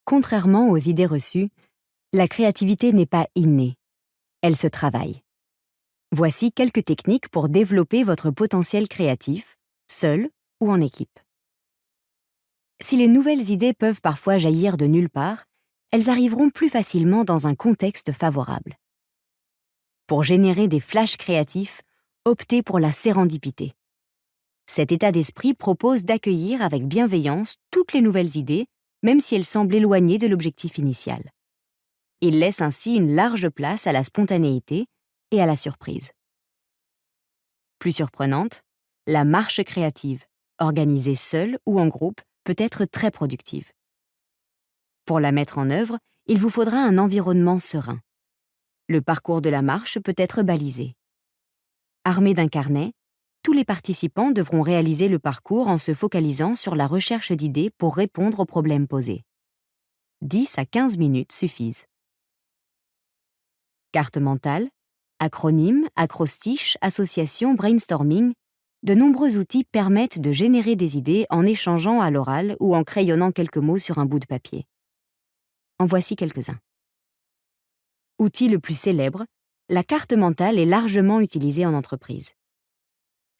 Contrairement aux idées reçues, la créativité n'est pas innée, elle se travaille. Voici quelques techniques pour développer votre potentiel créatif, seul ou en équipe. Si les nouvelles idées peuvent parfois jaillir de nulle part, elles arriveront plus facilement dans un contexte favorable. Pour générer des flashs créatifs, optez pour la sérendipité. Cet état d'esprit propose d'accueillir avec bienveillance toutes les nouvelles idées, même si elles semblent éloignées de l'objectif initial. Il laisse ainsi une large place à la spontanéité et à la surprise. Plus surprenante, la marche créative, organisée seule ou en groupe, peut être très productive. Pour la mettre en œuvre, il vous faudra un environnement serein. Le parcours de la marche peut être balisé. Armé d'un carnet, tous les participants devront réaliser le parcours en se focalisant sur la recherche d'idées pour répondre aux problèmes posés. 10 à 15 minutes suffisent. Carte mentale, acronymes, acrostiches, associations, brainstorming, de nombreux outils permettent de générer des idées en échangeant à l'oral ou en crayonnant quelques mots sur un bout de papier. En voici quelques-uns. Outil le plus célèbre, la carte mentale est largement utilisée en entreprise.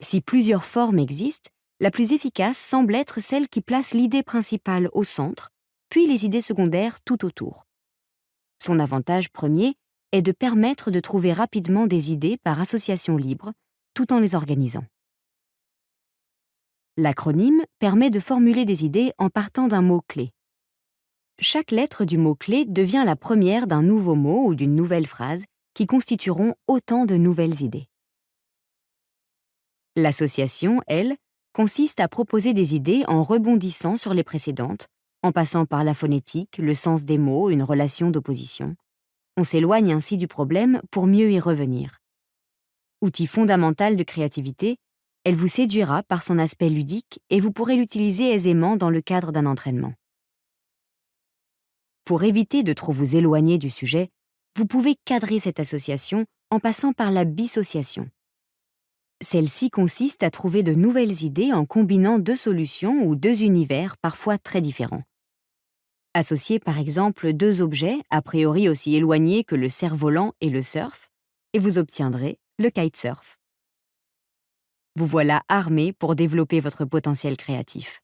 Si plusieurs formes existent, la plus efficace semble être celle qui place l'idée principale au centre, puis les idées secondaires tout autour. Son avantage premier est de permettre de trouver rapidement des idées par association libre, tout en les organisant. L'acronyme permet de formuler des idées en partant d'un mot-clé. Chaque lettre du mot-clé devient la première d'un nouveau mot ou d'une nouvelle phrase qui constitueront autant de nouvelles idées. L'association, elle, consiste à proposer des idées en rebondissant sur les précédentes, en passant par la phonétique, le sens des mots, une relation d'opposition. On s'éloigne ainsi du problème pour mieux y revenir. Outil fondamental de créativité, elle vous séduira par son aspect ludique et vous pourrez l'utiliser aisément dans le cadre d'un entraînement. Pour éviter de trop vous éloigner du sujet, vous pouvez cadrer cette association en passant par la dissociation. Celle-ci consiste à trouver de nouvelles idées en combinant deux solutions ou deux univers parfois très différents. Associez par exemple deux objets a priori aussi éloignés que le cerf-volant et le surf, et vous obtiendrez le kitesurf. Vous voilà armé pour développer votre potentiel créatif.